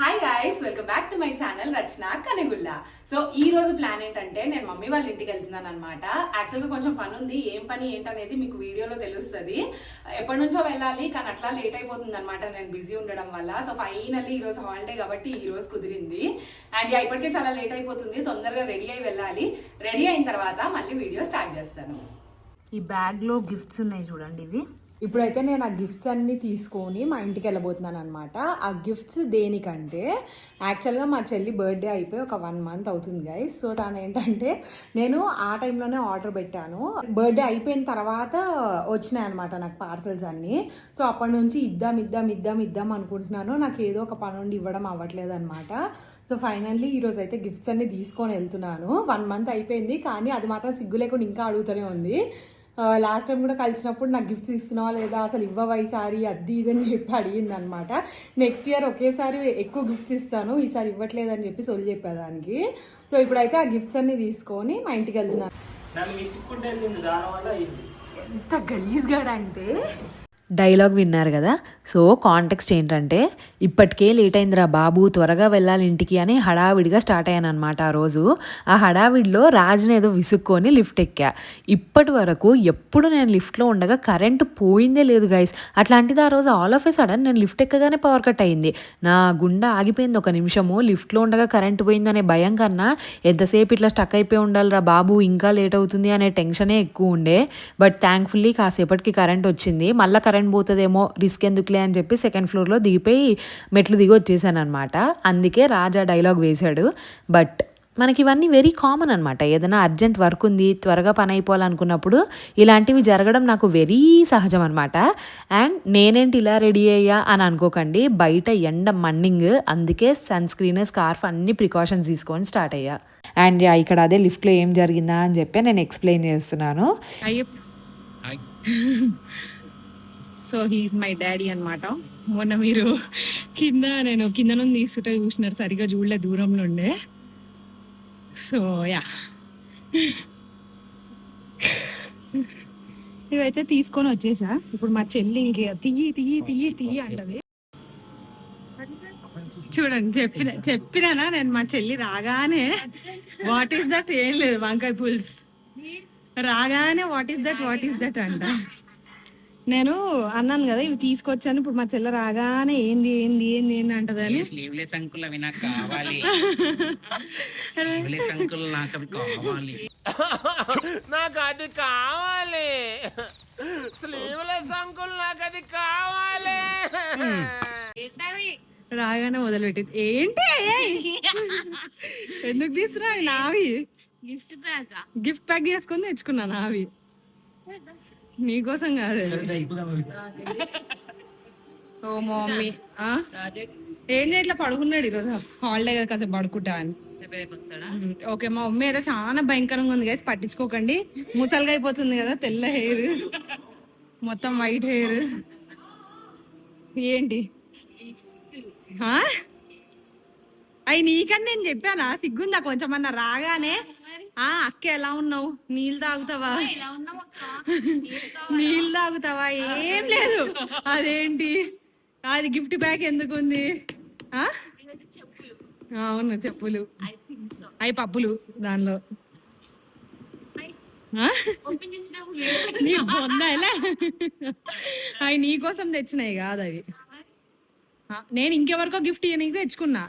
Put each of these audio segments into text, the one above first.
Hi guys, welcome back to my channel Rachana Kanagulla. So ఈ రోజు plan ఏంటంటే నేను మమ్మీ వాళ్ళ ఇంటికి వెళ్తున్నాను అనమాట. యాక్చువల్గా కొంచెం పని ఉంది. ఏం పని ఏంటనేది మీకు వీడియోలో తెలుస్తుంది. ఎప్పటి నుంచో వెళ్ళాలి కానీ అట్లా లేట్ అయిపోతుంది అనమాట, నేను బిజీ ఉండడం వల్ల. సో ఫైనల్లీ ఈ రోజు హాలిడే కాబట్టి ఈ రోజు కుదిరింది. అండ్ ఇప్పటికే చాలా లేట్ అయిపోతుంది, తొందరగా రెడీ అయి వెళ్ళాలి. రెడీ అయిన తర్వాత మళ్ళీ వీడియో స్టార్ట్ చేస్తాను. ఈ బ్యాగ్లో గిఫ్ట్స్ ఉన్నాయి చూడండి. ఇవి ఇప్పుడైతే నేను ఆ గిఫ్ట్స్ అన్నీ తీసుకొని మా ఇంటికి వెళ్ళబోతున్నాను అనమాట. ఆ గిఫ్ట్స్ దేనికంటే యాక్చువల్గా మా చెల్లి బర్త్డే అయిపోయి ఒక 1 month అవుతుంది గైస్. సో తను ఏంటంటే నేను ఆ టైంలోనే ఆర్డర్ పెట్టాను. బర్త్డే అయిపోయిన తర్వాత వచ్చినాయి అనమాట నాకు పార్సల్స్ అన్నీ. సో అప్పటి నుంచి ఇద్దాం అనుకుంటున్నాను. నాకు ఏదో ఒక పని ఉండి ఇవ్వడం అవ్వట్లేదు అనమాట. సో ఫైనల్లీ ఈరోజు అయితే గిఫ్ట్స్ అన్నీ తీసుకొని వెళ్తున్నాను. 1 month అయిపోయింది కానీ అది మాత్రం సిగ్గు లేకుండా ఇంకా అడుగుతూనే ఉంది. లాస్ట్ టైం కూడా కలిసినప్పుడు నాకు గిఫ్ట్స్ ఇస్తున్నావా లేదా, అసలు ఇవ్వవా ఈసారి, అది ఇదని చెప్పి అడిగింది అనమాట. నెక్స్ట్ ఇయర్ ఒకేసారి ఎక్కువ గిఫ్ట్స్ ఇస్తాను, ఈసారి ఇవ్వట్లేదని చెప్పి సొల్లు చెప్పేదానికి. సో ఇప్పుడైతే ఆ గిఫ్ట్స్ అన్ని తీసుకొని మా ఇంటికి వెళ్తున్నాను. ఎంత గలీజ్గా అంటే డైలాగ్ విన్నారు కదా. సో కాంటెక్స్ట్ ఏంటంటే, ఇప్పటికే లేట్ అయిందిరా బాబు, త్వరగా వెళ్ళాలి ఇంటికి అని హడావిడిగా స్టార్ట్ అయ్యాను అనమాట. ఆ రోజు ఆ హడావిడిలో రాజుని ఏదో విసుక్కొని లిఫ్ట్ ఎక్కా. ఇప్పటి వరకు ఎప్పుడు నేను లిఫ్ట్లో ఉండగా కరెంటు పోయిందే లేదు గైస్. అట్లాంటిది ఆ రోజు ఆల్ ఆఫ్ ఏ సడన్ నేను లిఫ్ట్ ఎక్కగానే పవర్ కట్ అయింది. నా గుండె ఆగిపోయింది ఒక నిమిషము. లిఫ్ట్లో ఉండగా కరెంటు పోయిందనే భయం కన్నా ఎంతసేపు ఇట్లా స్టక్ అయిపోయి ఉండాలిరా బాబు, ఇంకా లేట్ అవుతుంది అనే టెన్షనే ఎక్కువ ఉండే. బట్ థ్యాంక్ఫుల్లీ కాసేపటికి కరెంట్ వచ్చింది. మళ్ళీ కరెంట్ పోతుందేమో, రిస్క్ ఎందుకులే అని చెప్పి 2nd floorలో దిగిపోయి మెట్లు దిగి వచ్చేసాను అనమాట. అందుకే రాజా డైలాగ్ వేశాడు. బట్ మనకి ఇవన్నీ వెరీ కామన్ అనమాట. ఏదైనా అర్జెంట్ వర్క్ ఉంది, త్వరగా పని అయిపోవాలనుకున్నప్పుడు ఇలాంటివి జరగడం నాకు వెరీ సహజం అనమాట. అండ్ నేనేంటి ఇలా రెడీ అయ్యా అని అనుకోకండి, బయట ఎండ మన్నింగ్, అందుకే సన్ స్క్రీన్, స్కార్ఫ్ అన్ని ప్రికాషన్స్ తీసుకొని స్టార్ట్ అయ్యా. అండ్ ఇక్కడ అదే లిఫ్ట్లో ఏం జరిగిందా అని చెప్పి నేను ఎక్స్ప్లెయిన్ చేస్తున్నాను. సో హీస్ మై డాడీ అనమాట. మొన్న మీరు నేను కింద నుండి తీసుకుంటే చూసినారు, సరిగా చూడలే, దూరంలో ఉండే. సో యా, ఇవైతే తీసుకొని వచ్చేసా. ఇప్పుడు మా చెల్లి ఇంకే తీయి అంటది. చూడండి, చెప్పినానా నేను, మా చెల్లి రాగానే వాట్ ఈస్ దట్, ఏం లేదు వంకాయ పులుసు రాగానే వాట్ ఈస్ దట్ అంట. నేను అన్నాను కదా ఇవి తీసుకొచ్చాను, ఇప్పుడు మా చెల్ల రాగానే ఏంది ఏంది ఏంది ఏంది అంటదని. స్లీవ్లెస్ అంకుల్ అవి నాకు కావాలి, స్లీవ్లెస్ అంకుల్ నాకు అవి కావాలి, నాకు అది కావాలి, స్లీవ్లెస్ అంకుల్ నాకు అది కావాలి. రాగానే మొదలుపెట్టింది. ఏంటి ఎందుకు తీసుకురా, నావి గిఫ్ట్ ప్యాక్ చేసుకొని తెచ్చుకున్నా, నావి నీకోసం కాదు. ఓ మమ్మీ ఏం చేయట్లా, పడుకున్నాడు ఈరోజు హాలిడే కదా, కాసేపు పడుకుంటా అని. ఓకే, మా మమ్మీ అయితే చాలా భయంకరంగా ఉంది గైస్, పట్టించుకోకండి. ముసలిగా అయిపోతుంది కదా, తెల్ల హెయిర్ మొత్తం వైట్ హెయిర్. ఏంటి అవి నీకని నేను చెప్పానా, సిగ్గుందా కొంచెం అన్న రాగానే. అక్క ఎలా ఉన్నావు, నీళ్ళు తాగుతావా, ఏం లేదు. అదేంటి అది గిఫ్ట్ బ్యాగ్ ఎందుకు ఉంది? అవును, చెప్పులు, అవి పప్పులు దానిలో. అవి నీకోసం తెచ్చినాయి కాదు అవి. నేను ఇంకెవరికో గిఫ్ట్ ఇవ్వనీకి తెచ్చుకున్నా.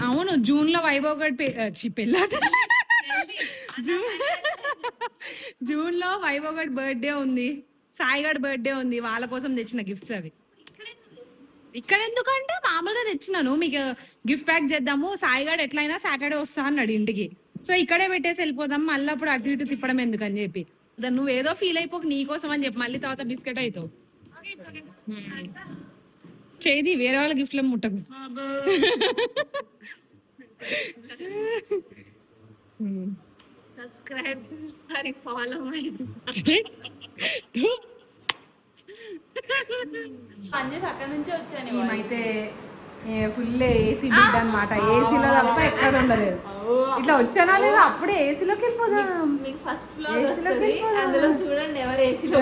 అవును, జూన్లో వైభవ్ గడ్ పెళ్ళాట, జూన్లో వైభవ్ గడ్ బర్త్డే ఉంది, సాయి గడ్ బర్త్డే ఉంది, వాళ్ళ కోసం తెచ్చిన గిఫ్ట్స్ అవి. ఇక్కడ ఎందుకంటే మామూలుగా తెచ్చినాను, మీకు గిఫ్ట్ ప్యాక్ చేద్దాము, సాయి గడ్ ఎట్లయినా సాటర్డే వస్తా అన్నాడు ఇంటికి. సో ఇక్కడే పెట్టేసి వెళ్ళిపోదాం, మళ్ళీ అప్పుడు అటు ఇటు తిప్పడం ఎందుకని చెప్పి. నువ్వు ఏదో ఫీల్ అయిపోక నీకోసం అని చెప్పి మళ్ళీ తర్వాత బిస్కెట్ అవుతావు. చేది వేరే వాళ్ళ గిఫ్ట్లో ముట్టకు. Subscribe, sorry follow me. అక్కడ నుంచి వచ్చాను. ఏమైతే ఫుల్ ఏసీ బిడ్ అనమాట. ఏసీలో తప్ప ఎక్కడ ఉండలేదు. ఇట్లా వచ్చానా లేదా, అప్పుడే ఏసీలోకి వెళ్ళిపోదాం. మీకు ఫస్ట్ ఫ్లోర్ అందులో చూడండి ఎవరు ఏసీలో.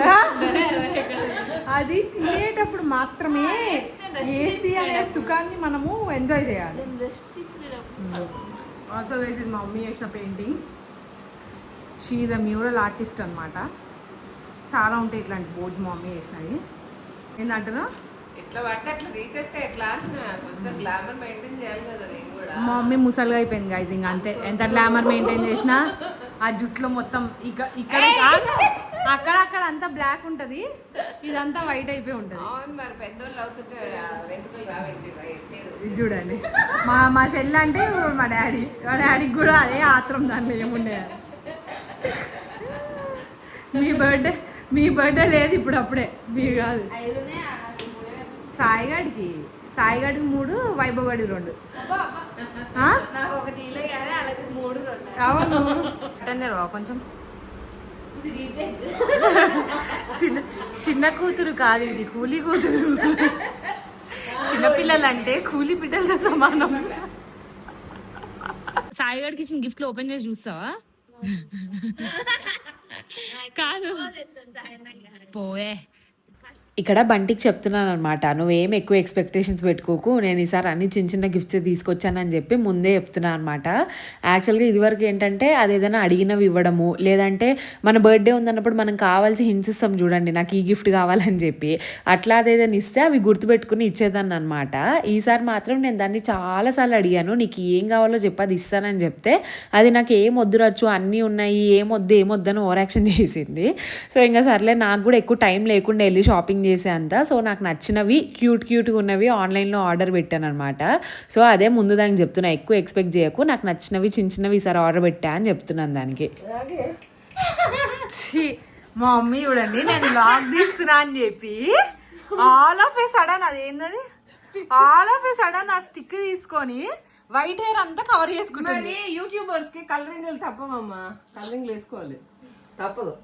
అది తినేటప్పుడు మాత్రమే ఏసీ అనే సుఖాన్ని మనము ఎంజాయ్ చేయాలి. రెస్ట్ తీసుకునేటప్పుడు ఆల్సో గైస్ ఇది మా మమ్మీ చేసిన painting. She is a mural artist అనమాట. చాలా ఉంటాయి ఇట్లాంటి బోర్డ్స్ మా మమ్మీ చేసినవి. ఏంటంటారా ఎట్లా పడితే అట్లా తీసేస్తే ఎట్లా కొంచెం గ్లామర్ మెయింటైన్ చేయాలి కదా నేను కూడా. మా మమ్మీ ముసలిగా అయిపోయింది గైజ్, ఇంకా అంతే. ఎంత గ్లామర్ మెయింటైన్ చేసినా ఆ జుట్లో మొత్తం ఇక్కడ అక్కడ అంతా బ్లాక్ ఉంటుంది, ఇదంతా వైట్ అయిపోయి ఉంటుంది. అవును మరి పెద్దోళ్ళు అవుతుంటే వెంట్రుకలు రావేంటి ఇది చూడండి మా చెల్లి అంటే మా డాడీకి కూడా అదే ఆత్రం, దాంట్లో ఏముండే. మీ బర్త్డే లేదు ఇప్పుడు, అప్పుడే మీ కాదు. సాయిగాడికి 3, వైభవ్ గాడికి 2. నాకు ఒకటి ఇలా కానీ అలాగే 3 అవును అటెండర్ కొంచెం చిన్న కూతురు కాదు ఇది, కూలీ కూతురు. చిన్నపిల్లలు అంటే కూలీ బిడ్డలతో సమానం. సాయిగడికి ఇచ్చిన గిఫ్ట్లు ఓపెన్ చేసి చూస్తావా? కాదు పోయే. ఇక్కడ బంటికి చెప్తున్నాను అనమాట, నువ్వేం ఎక్కువ ఎక్స్పెక్టేషన్స్ పెట్టుకోకు, నేను ఈసారి అన్ని చిన్న గిఫ్ట్స్ తీసుకొచ్చానని చెప్పి ముందే చెప్తున్నాను అనమాట. యాక్చువల్గా ఇదివరకు ఏంటంటే అది ఏదైనా అడిగినవి ఇవ్వడము, లేదంటే మన బర్త్డే ఉందన్నప్పుడు మనం కావాల్సి హింట్స్ ఇస్తాం చూడండి, నాకు ఈ గిఫ్ట్ కావాలని చెప్పి, అట్లా అదేదైనా ఇస్తే అవి గుర్తుపెట్టుకుని ఇచ్చేదాన్ని అనమాట. ఈసారి మాత్రం నేను దాన్ని చాలాసార్లు అడిగాను, నీకు ఏం కావాలో చెప్పి అది ఇస్తానని చెప్తే అది నాకు ఏం వద్దురచ్చు, అన్నీ ఉన్నాయి, ఏమొద్దని ఓవర్ యాక్షన్ చేసింది. సో ఇంకా సర్లే, నాకు కూడా ఎక్కువ టైం లేకుండా వెళ్ళి షాపింగ్ చేసే అంత. సో నాకు నచ్చినవి క్యూట్గా ఉన్నవి ఆన్లైన్లో ఆర్డర్ పెట్టాను అనమాట. సో అదే ముందు దానికి చెప్తున్నా, ఎక్కువ ఎక్స్పెక్ట్ చేయకు, నాకు నచ్చినవి చిన్నవి ఈసారి ఆర్డర్ పెట్టా అని చెప్తున్నాను దానికి. మా మమ్మీ చూడండి, నేను లాగ్ తీస్తున్నా అని చెప్పి ఆల్ ఆఫ్ ఏ సడన్ ఆ స్టిక్ తీసుకొని వైట్ హెయిర్ అంతా కవర్ చేసుకుంటుంది. యూట్యూబర్స్ కి కలరింగ్ తప్పవమ్మా, కలరింగ్ వేసుకోవాలి తప్పదు.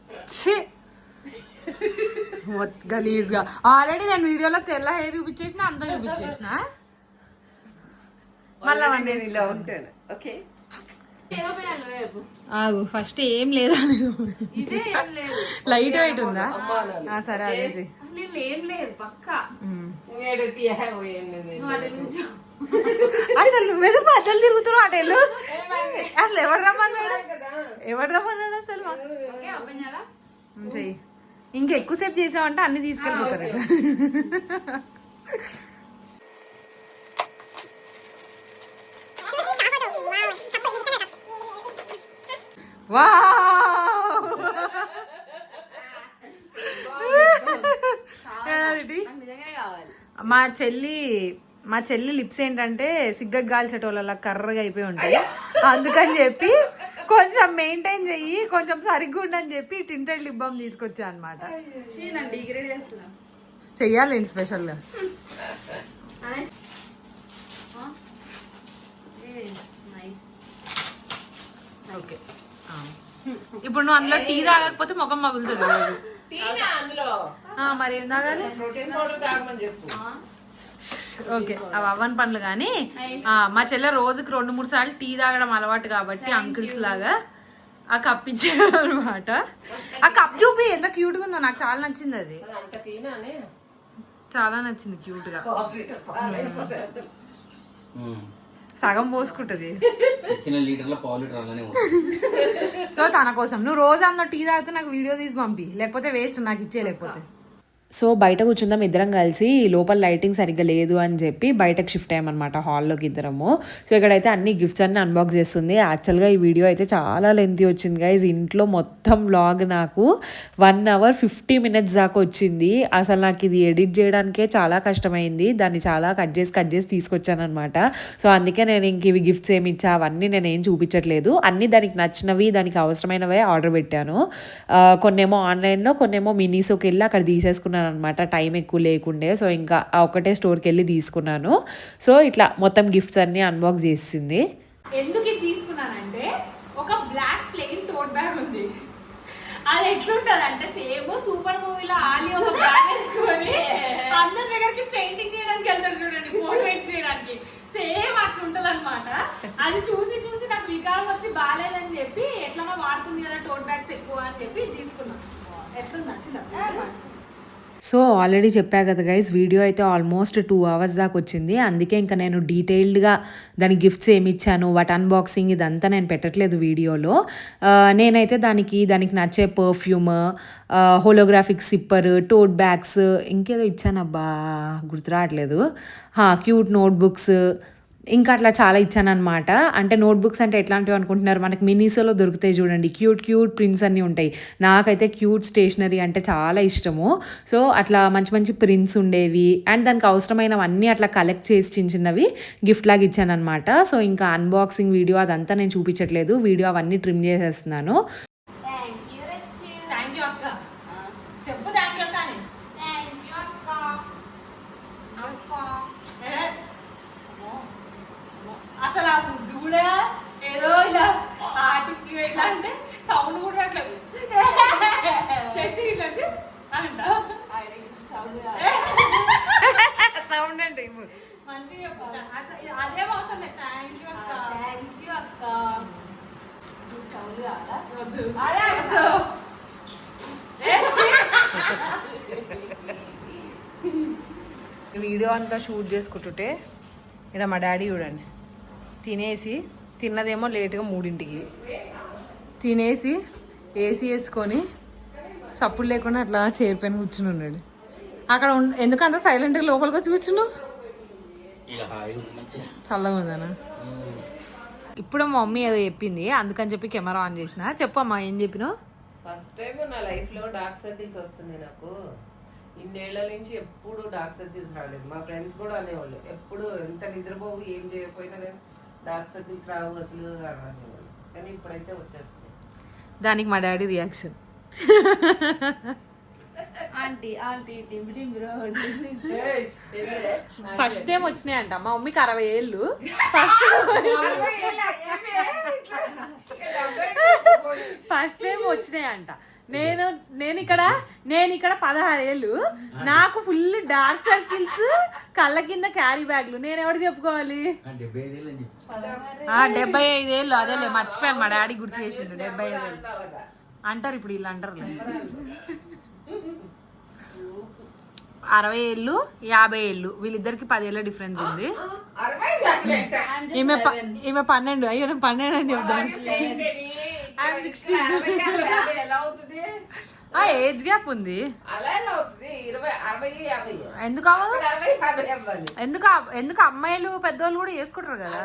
గలీజ్గా ఆల్రెడీ నేను వీడియోలో తెల్ల హెయిర్ చూపించేసిన, అంతా చూపించేసిన. మళ్ళీ ఇలా ఉంటాను. ఓకే ఆగు, ఫస్ట్ ఏం లేదా లైట్ వెయిట్ ఉందా? సరే అదే ఏం లేదు పక్కా. అసలు నువ్వేదో మధ్యలో తిరుగుతున్నావు అటెళ్ళు. అసలు ఎవరు రమ్మన్నాడు అసలు? చెయ్యి, ఇంకెక్కువసేపు చేసావంటే అన్ని తీసుకెళ్ళిపోతారు. మా చెల్లి లిప్స్ ఏంటంటే సిగరెట్ గాల్చేటోళ్ళ కర్రగా అయిపోయి ఉంటాయి, అందుకని చెప్పి కొంచెం మెయింటైన్ చెయ్యి, కొంచెం సరిగ్గా ఉండని చెప్పి టింటెడ్ లిప్ బామ్ తీసుకొచ్చా అనమాట. చెయ్యాలండి స్పెషల్గా. ఓకే, ఇప్పుడు నువ్వు అందులో టీ తాగకపోతే ముఖం మగులుతుంది. మరి ఏం తాగాలి? ఓకే, అవి అవ్వని పనులు. కానీ మా చెల్లె రోజుకి 2-3 సార్లు టీ తాగడం అలవాటు కాబట్టి అంకుల్స్ లాగా ఆ కప్ ఇచ్చారు అనమాట. ఆ కప్ చూపి ఎంత క్యూట్ గా ఉందో, నాకు చాలా నచ్చింది. అది చాలా నచ్చింది, క్యూట్ గా. సగం పోసుకుంటది. సో తన కోసం నువ్వు రోజు అందులో టీ తాగితే నాకు వీడియో తీసి పంపి, లేకపోతే వేస్ట్, నాకు ఇచ్చే. లేకపోతే సో బయట కూర్చుందాం ఇద్దరం కలిసి, లోపల లైటింగ్ సరిగ్గా లేదు అని చెప్పి బయటకు షిఫ్ట్ అయ్యామన్నమాట, హాల్లోకి ఇద్దరము. సో ఇక్కడైతే అన్ని గిఫ్ట్స్ అన్ని అన్బాక్స్ చేస్తుంది. యాక్చువల్గా ఈ వీడియో అయితే చాలా లెంతీ వచ్చింది గైజ్. ఇంట్లో మొత్తం వ్లాగ్ నాకు 1 hour 50 minutes దాకా వచ్చింది. అసలు నాకు ఇది ఎడిట్ చేయడానికే చాలా కష్టమైంది, దాన్ని చాలా కట్ చేసి తీసుకొచ్చాను అనమాట. సో అందుకే నేను ఇంక ఇవి గిఫ్ట్స్ ఏమి ఇచ్చా అవన్నీ నేను ఏం చూపించట్లేదు, అన్నీ దానికి నచ్చినవి దానికి అవసరమైనవే ఆర్డర్ పెట్టాను. కొన్నేమో ఆన్లైన్లో, కొన్నేమో మినీసోకి వెళ్ళి అక్కడ తీసేసుకున్నాను అనమాట, టైం ఎక్కువ లేకుండే. సో ఇంకా ఆ ఒకటే స్టోర్కి వెళ్ళి తీసుకున్నాను. సో ఇట్లా మొత్తం గిఫ్ట్స్ అన్ని అన్బాక్స్ చేసింది. ఎందుకు ఇది తీసుకున్నానంటే, ఒక బ్లాక్ ప్లెయిన్ టోట్ బ్యాగ్ ఉంది, అది ఎట్లుంటది అంటే సేమ్ సూపర్ మూవీలో ఆలి ఒక బ్యాగ్ వేసుకొని అందరి దగ్గరికి పెయింటింగ్ చేయడానికి వెళ్తారు చూడండి, పోర్ట్రేట్ చేయడానికి, సేమ్ అట్లుంటది అనమాట. అది చూసి నాకు వికారం వచ్చి బాగాలేదని చెప్పి, ఎట్లనో వాడుతుంది కదా టోట్ బ్యాగ్స్ ఎక్కువ అని చెప్పి తీసుకున్నాను. ఎట్లుంది, నచ్చిందా? సో ఆల్రెడీ చెప్పా కదా గైస్, వీడియో అయితే ఆల్మోస్ట్ 2 hours దాకా వచ్చింది. అందుకే ఇంకా నేను డీటెయిల్డ్గా దాని గిఫ్ట్స్ ఏమి ఇచ్చాను, వాటి అన్బాక్సింగ్ ఇదంతా నేను పెట్టట్లేదు వీడియోలో. నేనైతే దానికి నచ్చే పర్ఫ్యూమ్, హోలోగ్రాఫిక్ సిప్పర్, టోట్ బ్యాగ్స్, ఇంకేదో ఇచ్చానబ్బా గుర్తు రావట్లేదు, క్యూట్ నోట్బుక్స్, ఇంకా అట్లా చాలా ఇచ్చానమాట. అంటే నోట్బుక్స్ అంటే ఎట్లాంటివి అనుకుంటున్నారు, మనకి మినీసోలో దొరుకుతాయి చూడండి, క్యూట్ ప్రింట్స్ అన్నీ ఉంటాయి. నాకైతే క్యూట్ స్టేషనరీ అంటే చాలా ఇష్టము. సో అట్లా మంచి ప్రింట్స్ ఉండేవి అండ్ దానికి అవసరమైనవన్నీ అట్లా కలెక్ట్ చేసి చిన్నవి గిఫ్ట్ లాగా ఇచ్చానమాట. సో ఇంకా అన్బాక్సింగ్ వీడియో అదంతా నేను చూపించట్లేదు, వీడియో అవన్నీ ట్రిమ్ చేసేస్తున్నాను. థ్యాంక్ యూ అక్క. చెప్పు థ్యాంక్ యూ అక్క అని. అసలు ఆ ముద్దు కూడా ఏదో ఇలా ఆటికి ఎట్లా అంటే సౌండ్ కూడా అట్లా అంట సౌండ్ అంటే మంచిగా చెప్తా. అదే అవసరం లేదు. థ్యాంక్ యూ అక్క. వద్దు. వీడియో అంతా షూట్ చేసుకుంటుంటే ఇక్కడ మా డాడీ చూడండి, తిన్నదేమో లేట్గా 3ంటికి తినేసి ఏసీ వేసుకొని సప్పుడు లేకుండా అట్లా చైర్ పైన కూర్చుని ఉన్నాడు. అక్కడ ఎందుకంటే సైలెంట్గా లోపలికి వచ్చి కూర్చున్నావు, చల్లగా ఉందనా. ఇప్పుడు మా మమ్మీ ఏదో చెప్పింది, అందుకని చెప్పి కెమెరా ఆన్ చేసిన. చెప్పమ్మా ఏం చెప్పినావు? ఫస్ట్ టైం నా లైఫ్లో డార్క్ సర్కిల్స్ వస్తున్నాయి నాకు. ఇన్నేళ్ల నుంచి ఎప్పుడు డార్క్ సర్కిల్స్ రాలేదు. మా ఫ్రెండ్స్ కూడా అనేవాళ్ళు, ఎప్పుడు ఎంత నిద్రపోవు ఏం చేయకపోయినా కానీ డార్క్ సర్కిల్స్ రావు అసలు అనేవాళ్ళు. కానీ ఇప్పుడైతే వచ్చేస్తుంది. దానికి మా డాడీ రియాక్షన్, ఫస్ట్ టైం వచ్చినాయంట మా మమ్మీకి 60 ఏళ్ళు. ఫస్ట్ టైం వచ్చినాయంట. నేను ఇక్కడ 16 ఏళ్ళు, నాకు ఫుల్ డార్క్ సర్కిల్స్, కళ్ళ కింద క్యారీ బ్యాగ్లు. నేను ఎవరు చెప్పుకోవాలి? 75 ఏళ్ళు. అదేలే మర్చిపోయాను, మా డాడీ గుర్తు చేసిండు. 75 ఏళ్ళు అంటారు ఇప్పుడు, వీళ్ళు అంటారు. 60 ఏళ్ళు 50 ఏళ్ళు, వీళ్ళిద్దరికి 10 ఏళ్ళ డిఫరెన్స్ ఉంది. ఈమె 12. అయ్యో నేను 12 అని చెప్తాను. ఏజ్ గ్యాప్ ఉంది. ఎందుకు అమ్మాయిలు పెద్దవాళ్ళు కూడా చేసుకుంటారు కదా.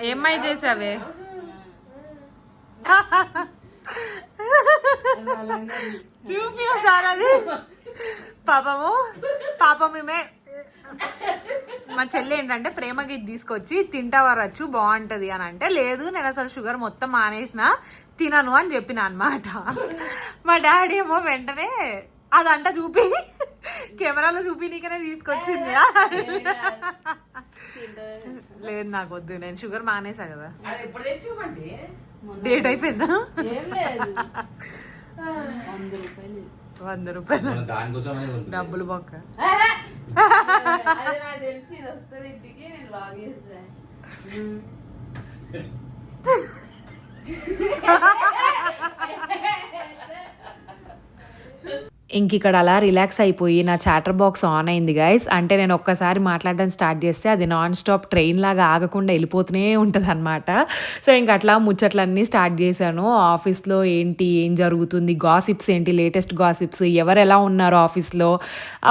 ఏమై చేసావే? చూపి ఒకసారి అది. పాపం మా చెల్లి ఏంటంటే ప్రేమకి ఇది తీసుకొచ్చి తింటావరచ్చు బాగుంటది అని అంటే, లేదు నేను అసలు షుగర్ మొత్తం మానేసిన, తినను అని చెప్పిన అనమాట. మా డాడీ ఏమో వెంటనే అదంట చూపి కెమెరాలో చూపి నీకనే తీసుకొచ్చింది. లేదు నాకు వద్దు, నేను షుగర్ మానేసా కదా. డేట్ అయిపోయిందా? 100 రూపాయలు డబ్బులు బొక్క. ఇంక ఇక్కడ అలా రిలాక్స్ అయిపోయి నా చాటర్ బాక్స్ ఆన్ అయింది గైస్. అంటే నేను ఒక్కసారి మాట్లాడడం స్టార్ట్ చేస్తే అది నాన్ స్టాప్ ట్రైన్ లాగా ఆగకుండా వెళ్ళిపోతూనే ఉంటుంది అనమాట. సో ఇంక అట్లా ముచ్చట్లన్నీ స్టార్ట్ చేశాను. ఆఫీస్లో ఏం జరుగుతుంది, గాసిప్స్ ఏంటి, లేటెస్ట్ గాసిప్స్, ఎవరు ఎలా ఉన్నారు ఆఫీస్లో,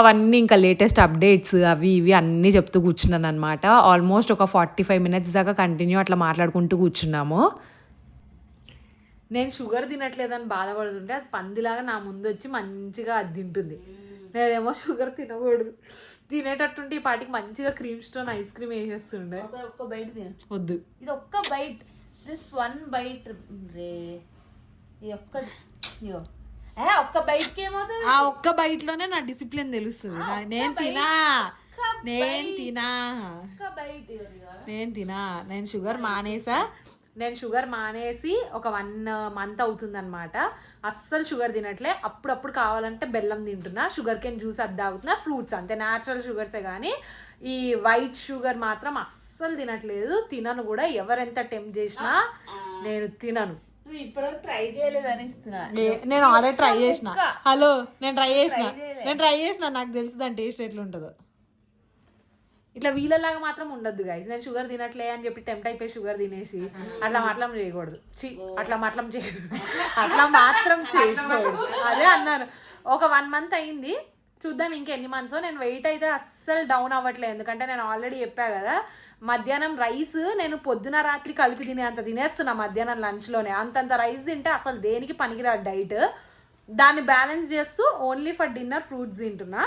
అవన్నీ ఇంకా లేటెస్ట్ అప్డేట్స్ అవి ఇవి అన్నీ చెప్తూ కూర్చున్నాను అనమాట. ఆల్మోస్ట్ ఒక 45 minutes దాకా కంటిన్యూ అట్లా మాట్లాడుకుంటూ కూర్చున్నాము. నేను షుగర్ తినట్లేదని బాధపడుతుంటే అది పందిలాగా నా ముందు వచ్చి మంచిగా అది తింటుంది. నేనేమో షుగర్ తినకూడదు, తినేటట్టుంటే ఈ పాటికి మంచిగా క్రీమ్ స్టోన్ ఐస్ క్రీమ్ వేసేస్తుండే. ఒక్క బైట్ తిన, వద్దు ఇది ఒక్క బైట్, జస్ట్ 1 బైట్ రే. ఈ ఒక్క బైట్ కి ఏమవుతుంది? ఆ ఒక్క బైట్ లోనే నా డిసిప్లిన్ తెలుస్తుంది. నేను తినా నేను షుగర్ మానేసి ఒక 1 month అవుతుంది అనమాట. అస్సలు షుగర్ తినట్లే. అప్పుడప్పుడు కావాలంటే బెల్లం తింటున్నా, షుగర్ కేన్ జ్యూస్ అది తాగుతున్నా, ఫ్రూట్స్ అంతే, న్యాచురల్ షుగర్సే. కానీ ఈ వైట్ షుగర్ మాత్రం అస్సలు తినట్లేదు, తినను కూడా. ఎవరెంత టెంప్ట్ చేసినా నేను తినను. నువ్వు ఇప్పటివరకు ట్రై చేయలేదని ఇస్తున్నా. నేను ఆల్రెడీ ట్రై చేసిన. హలో నేను ట్రై చేసిన నాకు తెలుసు దాని టేస్ట్ ఎట్లా ఉంటుందో. ఇట్లా వీళ్ళలాగా మాత్రం ఉండద్దు గైస్. నేను షుగర్ తినట్లే అని చెప్పి టెంప్ట్ అయిపోయి షుగర్ తినేసి అట్లా మాత్రం చేయకూడదు. అట్లా మాత్రం చేయకూడదు. అదే అన్నాను. ఒక 1 month అయింది, చూద్దాం ఇంకెన్ని మంత్స్. నేను వెయిట్ అయితే అస్సలు డౌన్ అవ్వట్లేదు, ఎందుకంటే నేను ఆల్రెడీ చెప్పా కదా, మధ్యాహ్నం రైస్ నేను పొద్దున రాత్రి కలిపి అంత తినేస్తున్నా. మధ్యాహ్నం లంచ్లోనే అంతంత రైస్ తింటే అసలు దేనికి పనికిరాదు డైట్. దాన్ని బ్యాలెన్స్ చేస్తూ ఓన్లీ ఫర్ డిన్నర్ ఫ్రూట్స్ తింటున్నా.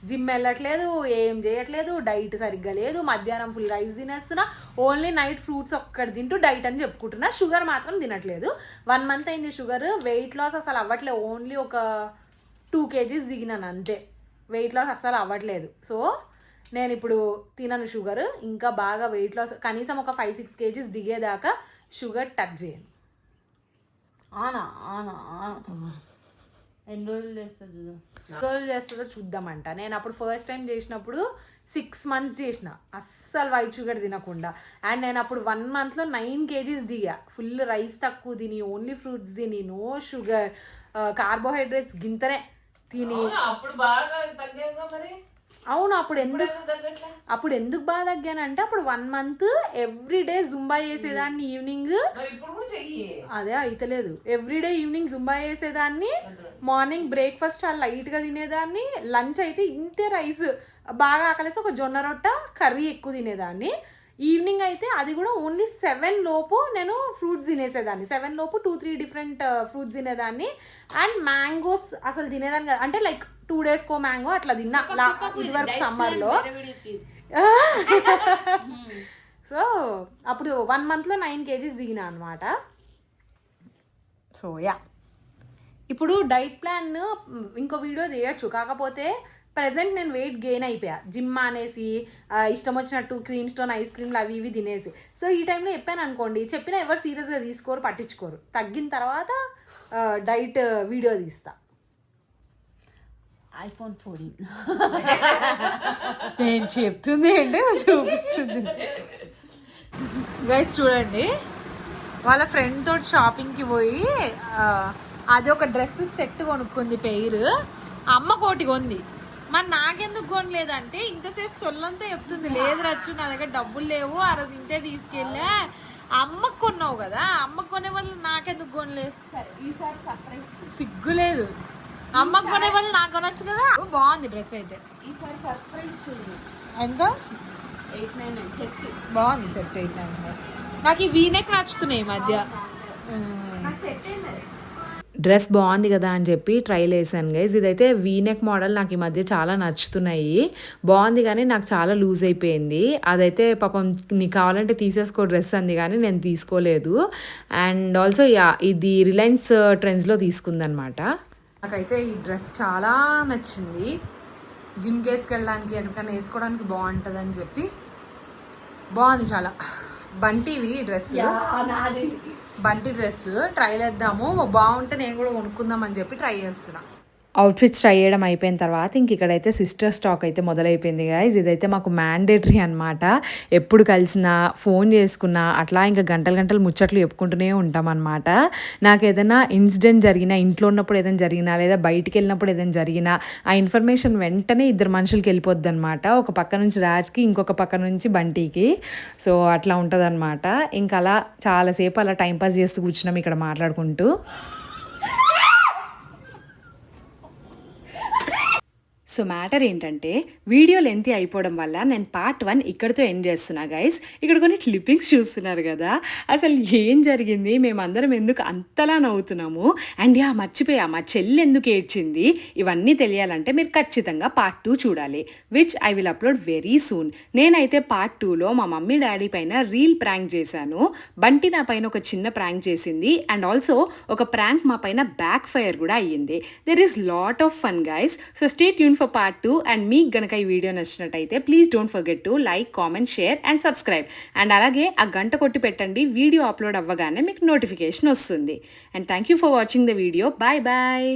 జిమ్ వెళ్ళట్లేదు, ఏం చేయట్లేదు, డైట్ సరిగ్గా లేదు. మధ్యాహ్నం ఫుల్ రైస్ తినేస్తున్నా, ఓన్లీ నైట్ ఫ్రూట్స్ ఒక్కటి తింటూ డైట్ అని చెప్పుకుంటున్నా. షుగర్ మాత్రం తినట్లేదు. 1 month అయింది షుగర్. వెయిట్ లాస్ అసలు అవ్వట్లేదు, ఓన్లీ ఒక 2 kgs దిగినాను అంతే. వెయిట్ లాస్ అస్సలు అవ్వట్లేదు. సో నేను ఇప్పుడు తినను షుగర్. ఇంకా బాగా వెయిట్ లాస్ కనీసం ఒక 5-6 kgs దిగేదాకా షుగర్ టచ్ చేయను. ఎన్ని రోజులు చేస్తా చూద్దాం. రోజులు చేస్తుందో చూద్దామంట. నేను అప్పుడు ఫస్ట్ టైం చేసినప్పుడు 6 months చేసిన అస్సలు వైట్ షుగర్ తినకుండా. అండ్ నేను అప్పుడు 1 monthలో 9 kgs దిగా. ఫుల్ రైస్ తక్కువ తిని, ఓన్లీ ఫ్రూట్స్ తిని, నో షుగర్, కార్బోహైడ్రేట్స్ గింతనే తిని. అప్పుడు బాగా తగ్గావుగా మరి. అవును, అప్పుడు ఎందుకు బాగా తగ్గానంటే అప్పుడు 1 month ఎవ్రీడే జుంబా చేసేదాన్ని ఈవినింగ్. అదే అయితలేదు. ఎవ్రీడే ఈవినింగ్ జుంబా చేసేదాన్ని, మార్నింగ్ బ్రేక్ఫాస్ట్ చాలా లైట్గా తినేదాన్ని, లంచ్ అయితే ఇంతే రైస్ బాగా ఆకలేసి ఒక జొన్న రొట్ట కర్రీ ఎక్కువ తినేదాన్ని. ఈవినింగ్ అయితే అది కూడా ఓన్లీ 7 లోపు నేను ఫ్రూట్స్ తినేసేదాన్ని. 7 లోపు 2-3 డిఫరెంట్ ఫ్రూట్స్ తినేదాన్ని. అండ్ మ్యాంగోస్ అసలు తినేదాన్ని కదా, అంటే లైక్ 2 daysకో మ్యాంగో అట్లా తిన్నా ఇదివరకు సమ్మర్లో. సో అప్పుడు 1 monthలో 9 kgs దిగినా అనమాట. సో యా, ఇప్పుడు డైట్ ప్లాన్ ఇంకో వీడియో తీయచ్చు. కాకపోతే ప్రజెంట్ నేను వెయిట్ గెయిన్ అయిపోయా, జిమ్ అనేసి ఇష్టం వచ్చినట్టు క్రీమ్ స్టోన్ ఐస్ క్రీమ్లు అవి ఇవి తినేసి. సో ఈ టైంలో చెప్పాను అనుకోండి, చెప్పినా ఎవరు సీరియస్గా తీసుకోరు, పట్టించుకోరు. తగ్గిన తర్వాత డైట్ వీడియో తీస్తా. iPhone 14 నేను చెప్తుంది ఏంటో చూపిస్తుంది. గైస్ చూడండి, వాళ్ళ ఫ్రెండ్ తోటి షాపింగ్కి పోయి అది ఒక డ్రెస్ సెట్ కొనుక్కుంది పెయిర్. అమ్మ కోటి కొంది. మరి నాకెందుకు కొనలేదంటే ఇంతసేపు సొల్లంతా చెప్తుంది, లేదు రచ్చు నా దగ్గర డబ్బులు లేవు, ఆ రోజు ఇంతే తీసుకెళ్ళా. అమ్మకు కొన్నావు కదా, అమ్మకు కొనే వాళ్ళు నాకెందుకు కొనలేదు? ఈసారి సర్ప్రైజ్. సిగ్గులేదు. అమ్మకు కొనే వాళ్ళు నాకు కొనొచ్చు కదా. బాగుంది డ్రెస్ అయితే. ఈసారి సర్ప్రైజ్ చూడు. ఎంత? 899 సెట్. బాగుంది సెట్ 899. నాకు ఈ వీనెక్ నచ్చుతున్నాయి ఈ మధ్య. సెట్ ఏంది? డ్రెస్ బాగుంది కదా అని చెప్పి ట్రైల్ వేసాను గైస్. ఇదైతే వీనెక్ మోడల్ నాకు ఈ మధ్య చాలా నచ్చుతున్నాయి. బాగుంది కానీ నాకు చాలా లూజ్ అయిపోయింది. అదైతే పాపం నీకు కావాలంటే తీసేసుకో డ్రెస్ అంది, కానీ నేను తీసుకోలేదు. అండ్ ఆల్సో యా, ఇది రిలయన్స్ ట్రెండ్స్లో తీసుకుందనమాట. నాకైతే ఈ డ్రెస్ చాలా నచ్చింది. జిమ్కి వేసుకెళ్ళడానికి ఎక్కడికైనా వేసుకోవడానికి బాగుంటుంది అని చెప్పి బాగుంది చాలా. బంటివి డ్రెస్, బంటి డ్రెస్ ట్రైల్ వేద్దాము, బాగుంటే నేను కూడా కొనుక్కుందాం అని చెప్పి ట్రై చేస్తున్నా. అవుట్ఫిట్స్ ట్రై చేయడం అయిపోయిన తర్వాత ఇంక ఇక్కడైతే సిస్టర్ స్టాక్ అయితే మొదలైపోయింది గాయస్. ఇదైతే మాకు మ్యాండేటరీ అనమాట. ఎప్పుడు కలిసినా ఫోన్ చేసుకున్నా అట్లా ఇంకా గంటలు ముచ్చట్లు చెప్పుకుంటూనే ఉంటాం అనమాట. నాకు ఏదైనా ఇన్సిడెంట్ జరిగినా, ఇంట్లో ఉన్నప్పుడు ఏదైనా జరిగినా, లేదా బయటికి వెళ్ళినప్పుడు ఏదైనా జరిగినా ఆ ఇన్ఫర్మేషన్ వెంటనే 2 మనుషులకి వెళ్ళిపోద్ది అనమాట. ఒక పక్క నుంచి రాజ్కి, ఇంకొక పక్క నుంచి బంటికి. సో అట్లా ఉంటుంది అనమాట. ఇంకా అలా చాలాసేపు అలా టైంపాస్ చేస్తూ కూర్చున్నాం ఇక్కడ మాట్లాడుకుంటూ. సో మ్యాటర్ ఏంటంటే వీడియో లెంతీ అయిపోవడం వల్ల నేను పార్ట్ 1 ఇక్కడితో ఎండ్ చేస్తున్నా గైస్. ఇక్కడ కొన్ని క్లిప్పింగ్స్ చూస్తున్నారు కదా, అసలు ఏం జరిగింది, మేమందరం ఎందుకు అంతలా నవ్వుతున్నాము, అండ్ మర్చిపోయా మా చెల్లి ఎందుకు ఏడ్చింది, ఇవన్నీ తెలియాలంటే మీరు ఖచ్చితంగా పార్ట్ 2 చూడాలి, which I will upload very soon. నేనైతే పార్ట్ 2లో మా మమ్మీ డాడీ పైన రీల్ ప్రాంక్ చేశాను, బంటి నా పైన ఒక చిన్న ప్రాంక్ చేసింది, అండ్ ఆల్సో ఒక ప్రాంక్ మా పైన బ్యాక్ ఫైర్ కూడా అయ్యింది. There is lot of fun guys. So stay tune for part 2. And మీకు గనక ఈ వీడియో నచ్చినట్టయితే please don't forget to like, comment, share and subscribe. And అలాగే ఆ గంట కొట్టి పెట్టండి, వీడియో అప్లోడ్ అవ్వగానే మీకు నోటిఫికేషన్ వస్తుంది. And thank you for watching the video. Bye bye.